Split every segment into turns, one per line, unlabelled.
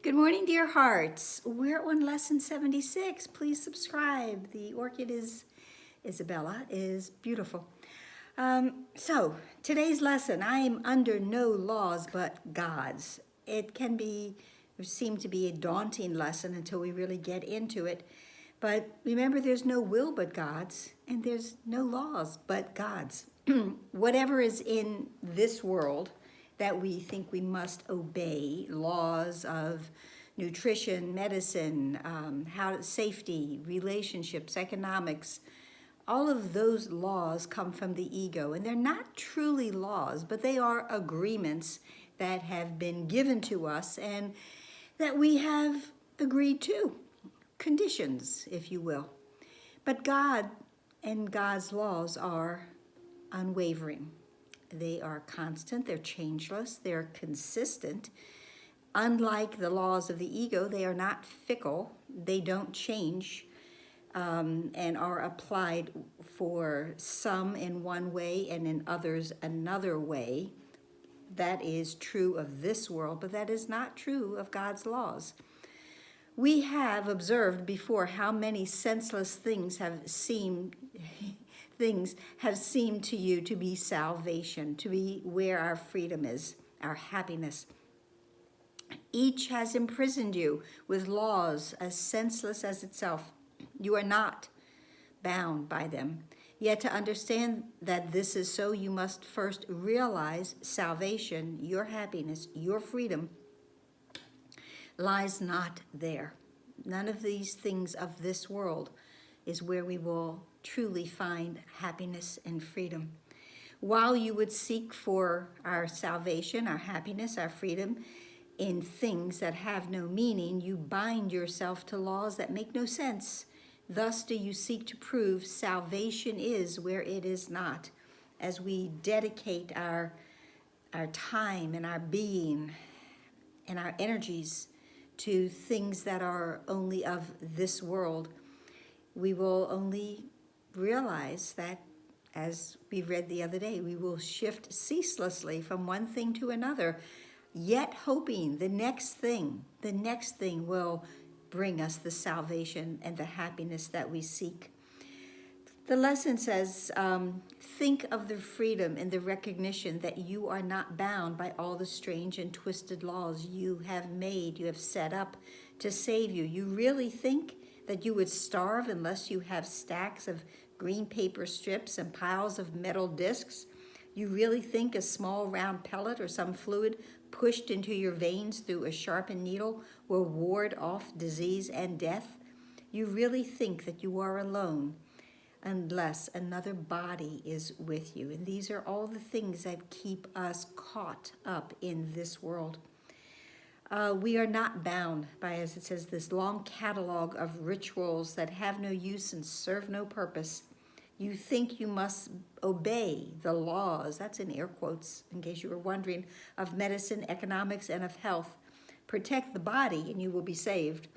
Good morning, dear hearts. We're on lesson 76. Please subscribe. The orchid Isabella is beautiful. So today's lesson, I am under no laws but God's. It can seem to be a daunting lesson until we really get into it. But remember, there's no will but God's, and there's no laws but God's. Whatever is in this world that we think we must obey, laws of nutrition, medicine, safety, relationships, economics, all of those laws come from the ego. And they're not truly laws, but they are agreements that have been given to us and that we have agreed to. Conditions, if you will. But God and God's laws are unwavering. They are constant, they're changeless, they're consistent. Unlike the laws of the ego, they are not fickle, they don't change, and are applied for some in one way and in others another way. That is true of this world, but that is not true of God's laws. We have observed before how many senseless things have seemed to you to be salvation, to be where our freedom is, our happiness. Each has imprisoned you with laws as senseless as itself. You are not bound by them. Yet to understand that this is so, you must first realize salvation, your happiness, your freedom, lies not there. None of these things of this world is where we will truly find happiness and freedom. While you would seek for our salvation, our happiness, our freedom in things that have no meaning, you bind yourself to laws that make no sense. Thus do you seek to prove salvation is where it is not. As we dedicate our time and our being and our energies to things that are only of this world, we will only realize that, as we read the other day, we will shift ceaselessly from one thing to another, yet hoping the next thing will bring us the salvation and the happiness that we seek. The lesson says, think of the freedom and the recognition that you are not bound by all the strange and twisted laws you have set up to save you. You really think that you would starve unless you have stacks of green paper strips and piles of metal discs? You really think a small round pellet or some fluid pushed into your veins through a sharpened needle will ward off disease and death? You really think that you are alone unless another body is with you. And these are all the things that keep us caught up in this world. We are not bound by, as it says, this long catalog of rituals that have no use and serve no purpose. You think you must obey the laws, that's in air quotes, in case you were wondering, of medicine, economics, and of health. Protect the body and you will be saved.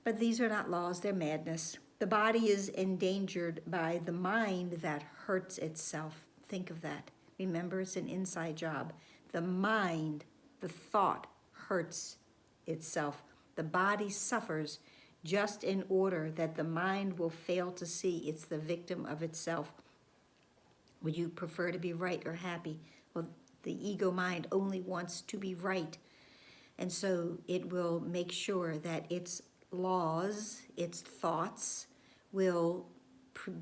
But these are not laws, they're madness. The body is endangered by the mind that hurts itself. Think of that. Remember, it's an inside job. The mind, the thought, hurts itself. The body suffers just in order that the mind will fail to see it's the victim of itself. Would you prefer to be right or happy? Well, the ego mind only wants to be right. And so it will make sure that its laws, its thoughts will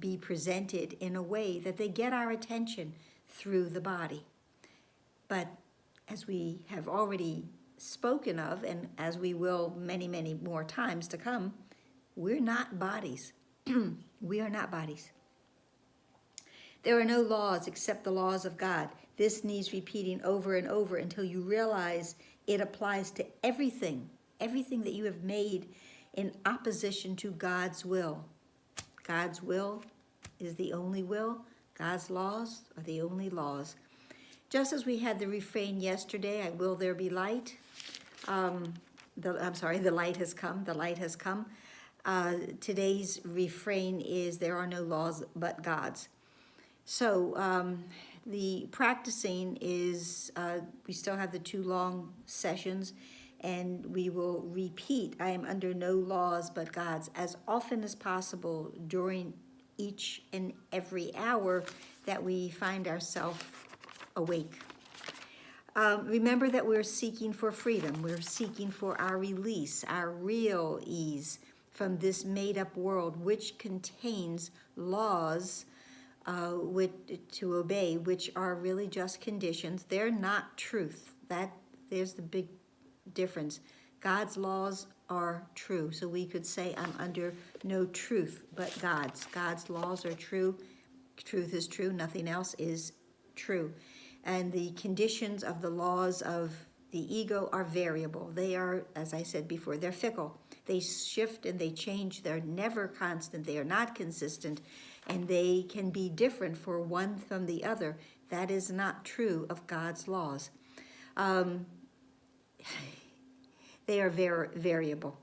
be presented in a way that they get our attention through the body. But as we have already spoken of, and as we will many, many more times to come, we're not bodies. We are not bodies. There are no laws except the laws of God. This needs repeating over and over until you realize it applies to everything that you have made in opposition to God's will. God's will is the only will. God's laws are the only laws. Just as we had the refrain yesterday, will there be light? The light has come, the light has come. Today's refrain is, there are no laws but God's. So the practicing is, we still have the 2 long sessions, And we will repeat, I am under no laws but God's, as often as possible during each and every hour that we find ourselves awake. Remember that we're seeking for freedom. We're seeking for our release, our real ease from this made-up world, which contains laws to obey, which are really just conditions. They're not truth. There's the big difference. God's laws are true. So we could say, I'm under no truth but God's. God's laws are true. Truth is true. Nothing else is true. And the conditions of the laws of the ego are variable. They are, as I said before, they're fickle. They shift and they change. They're never constant. They are not consistent. And they can be different for one from the other. That is not true of God's laws. They are variable.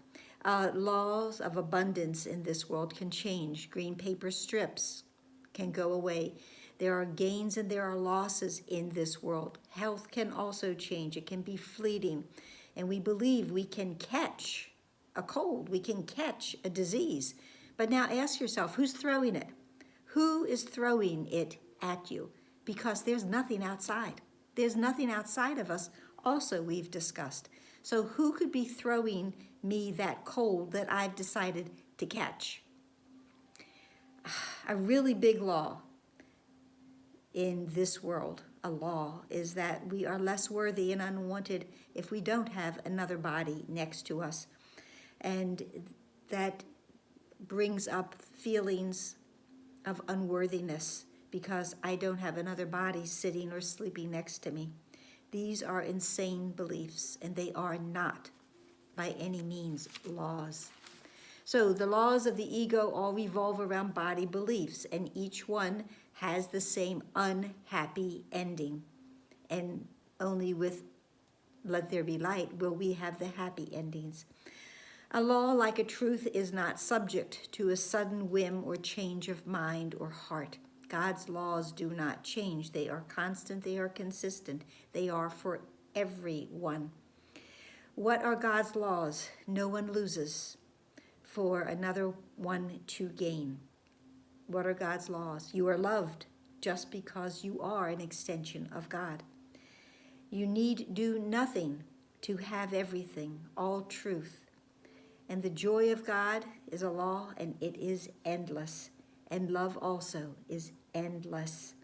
Laws of abundance in this world can change. Green paper strips can go away. There are gains and there are losses in this world. Health can also change. It can be fleeting. And we believe we can catch a cold. We can catch a disease. But now ask yourself, who's throwing it? Who is throwing it at you? Because there's nothing outside. There's nothing outside of us also we've discussed. So who could be throwing me that cold that I've decided to catch? A really big law in this world, a law, is that we are less worthy and unwanted if we don't have another body next to us. And that brings up feelings of unworthiness because I don't have another body sitting or sleeping next to me. These are insane beliefs, and they are not by any means laws. So the laws of the ego all revolve around body beliefs, and each one has the same unhappy ending. And only with let there be light will we have the happy endings. A law like a truth is not subject to a sudden whim or change of mind or heart. God's laws do not change. They are constant. They are consistent. They are for everyone. What are God's laws? No one loses for another one to gain. What are God's laws? You are loved just because you are an extension of God. You need do nothing to have everything, all truth. And the joy of God is a law, and it is endless. And love also is endless.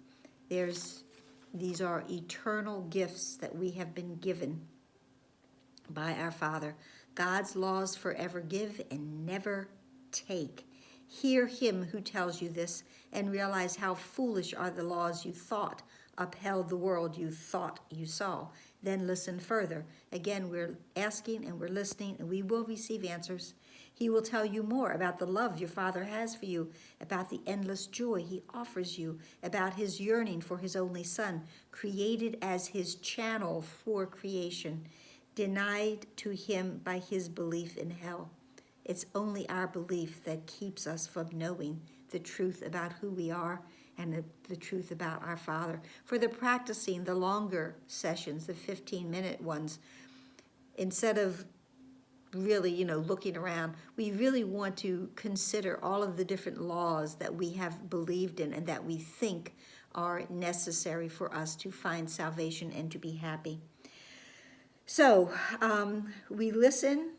These are eternal gifts that we have been given by our Father. God's laws forever give and never take. Hear him who tells you this and realize how foolish are the laws you thought upheld the world you thought you saw. Then listen further. Again, we're asking and we're listening, and we will receive answers. He will tell you more about the love your Father has for you, about the endless joy he offers you, about his yearning for his only Son, created as his channel for creation, denied to him by his belief in hell. It's only our belief that keeps us from knowing the truth about who we are and the truth about our Father. For the practicing the longer sessions, the 15-minute ones, instead of really, looking around, we really want to consider all of the different laws that we have believed in and that we think are necessary for us to find salvation and to be happy. So we listen,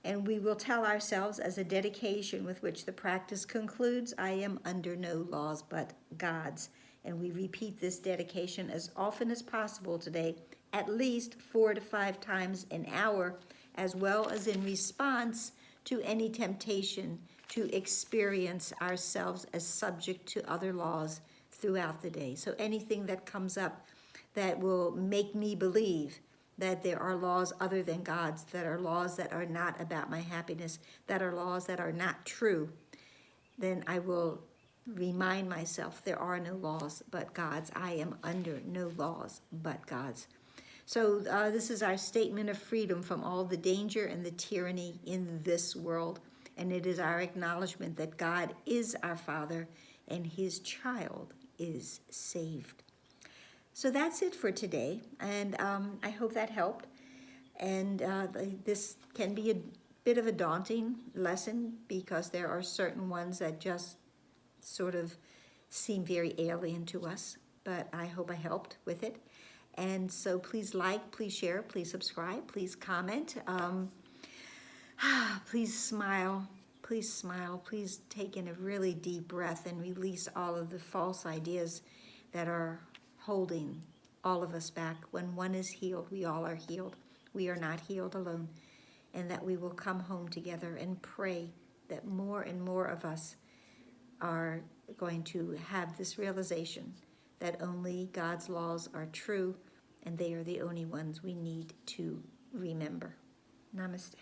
and we will tell ourselves as a dedication with which the practice concludes, I am under no laws but God's. And we repeat this dedication as often as possible today, at least 4 to 5 times an hour, as well as in response to any temptation to experience ourselves as subject to other laws throughout the day. So anything that comes up that will make me believe that there are laws other than God's, that are laws that are not about my happiness, that are laws that are not true, then I will remind myself there are no laws but God's. I am under no laws but God's. So this is our statement of freedom from all the danger and the tyranny in this world. And it is our acknowledgement that God is our Father and his child is saved. So that's it for today, and I hope that helped. And this can be a bit of a daunting lesson because there are certain ones that just sort of seem very alien to us, but I hope I helped with it. And so please like, please share, please subscribe, please comment. Please smile, please take in a really deep breath and release all of the false ideas that are holding all of us back. When one is healed, we all are healed. We are not healed alone. And that we will come home together and pray that more and more of us are going to have this realization that only God's laws are true and they are the only ones we need to remember. Namaste.